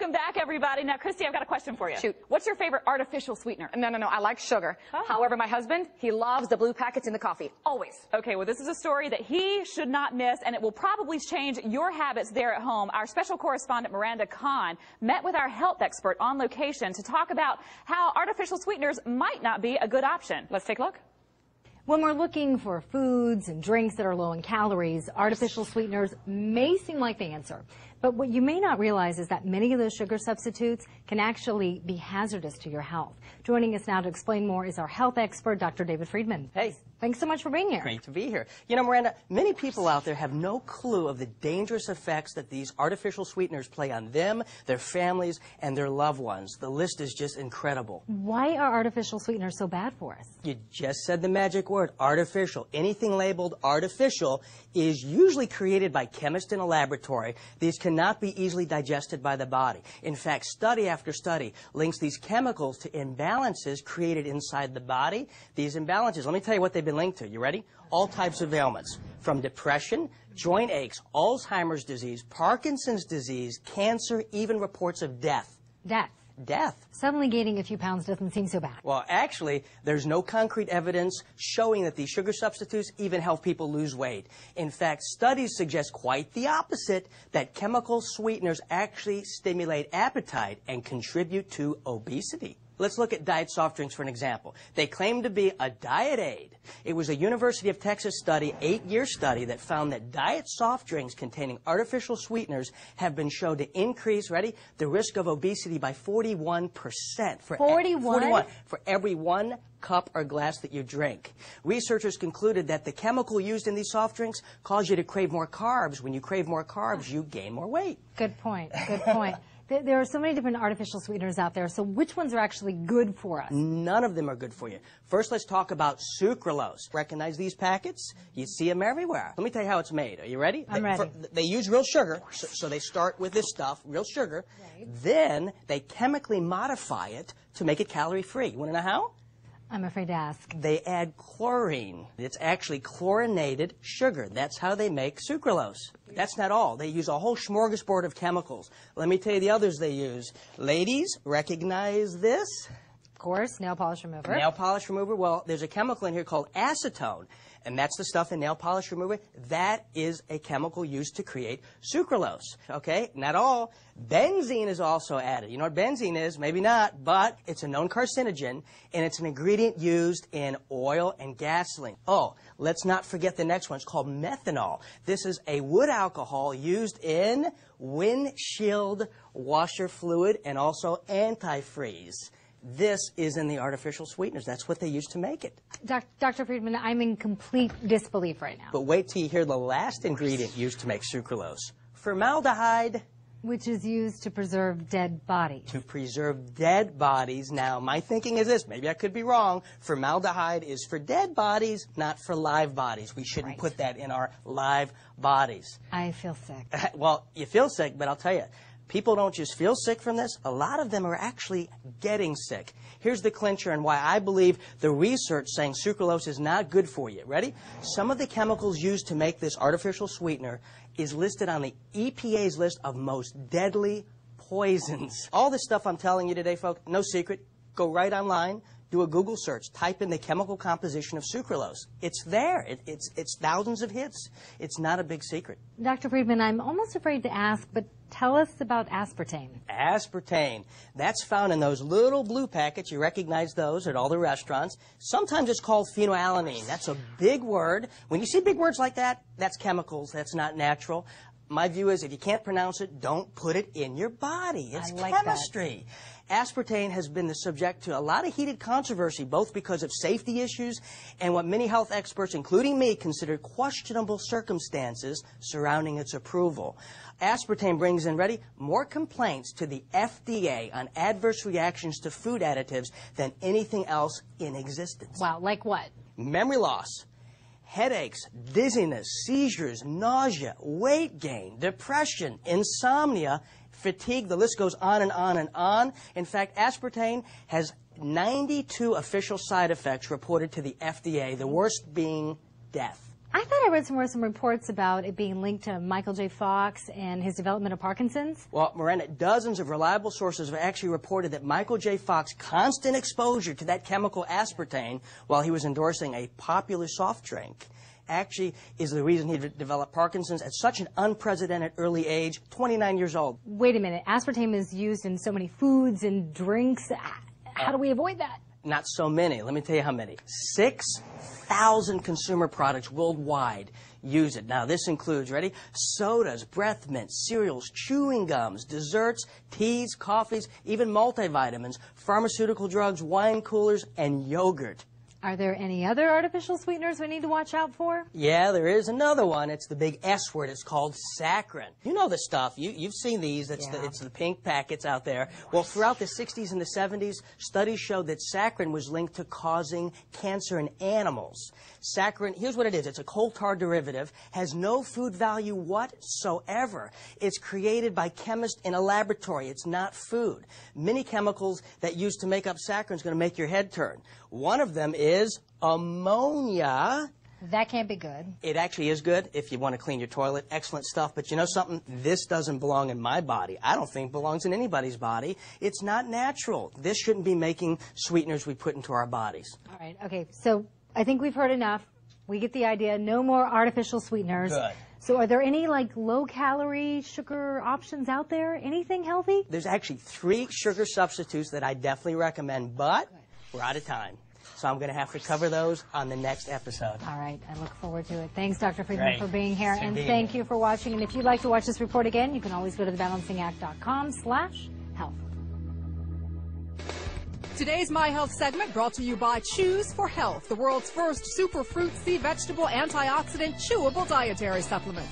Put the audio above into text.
Welcome back, everybody. Now, Christy, I've got a question for you. Shoot. What's your favorite artificial sweetener? No, I like sugar. Oh. However, my husband, he loves the blue packets in the coffee. Always. Okay, well, this is a story that he should not miss, and it will probably change your habits there at home. Our special correspondent, Miranda Kahn, met with our health expert on location to talk about how artificial sweeteners might not be a good option. Let's take a look. When we're looking for foods and drinks that are low in calories, artificial sweeteners may seem like the answer. But what you may not realize is that many of those sugar substitutes can actually be hazardous to your health. Joining us now to explain more is our health expert, Dr. David Friedman. Hey. Thanks so much for being here. Great to be here. You know, Miranda, many people out there have no clue of the dangerous effects that these artificial sweeteners play on them, their families, and their loved ones. The list is just incredible. Why are artificial sweeteners so bad for us? You just said the magic word, artificial. Anything labeled artificial is usually created by chemists in a laboratory. These cannot be easily digested by the body. In fact, study after study links these chemicals to imbalances created inside the body. These imbalances, let me tell you what they've been linked to. You ready? All types of ailments, from depression, joint aches, Alzheimer's disease, Parkinson's disease, cancer, even reports of death. Death. Suddenly gaining a few pounds doesn't seem so bad. Well, actually, there's no concrete evidence showing that these sugar substitutes even help people lose weight. In fact, studies suggest quite the opposite, that chemical sweeteners actually stimulate appetite and contribute to obesity. Let's look at diet soft drinks for an example. They claim to be a diet aid. It was a University of Texas study, 8-year study, that found that diet soft drinks containing artificial sweeteners have been shown to increase, ready, the risk of obesity by 41%. 41 for every 1 cup or glass that you drink. Researchers concluded that the chemical used in these soft drinks cause you to crave more carbs. When you crave more carbs, you gain more weight. Good point. Good point. There are so many different artificial sweeteners out there, so which ones are actually good for us? None of them are good for you. First, let's talk about sucralose. Recognize these packets? You see them everywhere. Let me tell you how it's made. Are you ready? I'm ready. They use real sugar, so they start with this stuff, real sugar. Right. Then they chemically modify it to make it calorie-free. You want to know how? I'm afraid to ask. They add chlorine. It's actually chlorinated sugar. That's how they make sucralose. That's not all. They use a whole smorgasbord of chemicals. Let me tell you the others they use. Ladies, recognize this? Of course, nail polish remover. Nail polish remover. Well, there's a chemical in here called acetone, and that's the stuff in nail polish remover. That is a chemical used to create sucralose. Okay, not all. Benzene is also added. You know what benzene is? Maybe not, but it's a known carcinogen, and it's an ingredient used in oil and gasoline. Oh, let's not forget the next one. It's called methanol. This is a wood alcohol used in windshield washer fluid and also antifreeze. This is in the artificial sweeteners. That's what they use to make it. Dr. Friedman, I'm in complete disbelief right now. But wait till you hear the last ingredient used to make sucralose. Formaldehyde. Which is used to preserve dead bodies. To preserve dead bodies. Now, my thinking is this. Maybe I could be wrong. Formaldehyde is for dead bodies, not for live bodies. We shouldn't put that in our live bodies. I feel sick. Well, you feel sick, but I'll tell you, people don't just feel sick from this. A lot of them are actually getting sick. Here's the clincher and why I believe the research saying sucralose is not good for you. Ready? Some of the chemicals used to make this artificial sweetener is listed on the EPA's list of most deadly poisons. All this stuff I'm telling you today, folks, no secret. Go right online. Do a Google search. Type in the chemical composition of sucralose. It's there. It's thousands of hits. It's not a big secret. Dr. Friedman, I'm almost afraid to ask, but tell us about aspartame. Aspartame. That's found in those little blue packets. You recognize those at all the restaurants. Sometimes it's called phenylalanine. That's a big word. When you see big words like that, that's chemicals. That's not natural. My view is if you can't pronounce it, don't put it in your body. It's chemistry. Aspartame has been the subject to a lot of heated controversy, both because of safety issues and what many health experts, including me, consider questionable circumstances surrounding its approval. Aspartame brings in, ready, more complaints to the FDA on adverse reactions to food additives than anything else in existence. Wow, like what? Memory loss, headaches, dizziness, seizures, nausea, weight gain, depression, insomnia, fatigue, the list goes on and on and on. In fact, aspartame has 92 official side effects reported to the FDA, the worst being death. I thought I read some reports about it being linked to Michael J. Fox and his development of Parkinson's. Well, Miranda, dozens of reliable sources have actually reported that Michael J. Fox's constant exposure to that chemical aspartame while he was endorsing a popular soft drink actually is the reason he developed Parkinson's at such an unprecedented early age, 29 years old. Wait a minute. Aspartame is used in so many foods and drinks. How do we avoid that? Not so many. Let me tell you how many. 6,000 consumer products worldwide use it. Now, this includes, ready? Sodas, breath mints, cereals, chewing gums, desserts, teas, coffees, even multivitamins, pharmaceutical drugs, wine coolers, and yogurt. Are there any other artificial sweeteners we need to watch out for? Yeah, there is another one. It's the big S word. It's called saccharin. You know the stuff. You've seen these. It's the pink packets out there. Well, throughout the 60s and the 70s, studies showed that saccharin was linked to causing cancer in animals. Saccharin, here's what it is. It's a coal tar derivative, has no food value whatsoever. It's created by chemists in a laboratory. It's not food. Many chemicals that used to make up saccharin is going to make your head turn. One of them is ammonia. That can't be good. It actually is good if you want to clean your toilet. Excellent stuff. But you know something? This doesn't belong in my body. I don't think it belongs in anybody's body. It's not natural. This shouldn't be making sweeteners we put into our bodies. All right. Okay. So I think we've heard enough. We get the idea. No more artificial sweeteners. Good. So are there any like low-calorie sugar options out there? Anything healthy? There's actually 3 sugar substitutes that I definitely recommend, but we're out of time. So I'm going to have to cover those on the next episode. All right. I look forward to it. Thanks, Dr. Friedman, for being here. And thank you for watching. And if you'd like to watch this report again, you can always go to thebalancingact.com/health. Today's My Health segment brought to you by Choose for Health, the world's first superfruit, sea vegetable, antioxidant, chewable dietary supplement.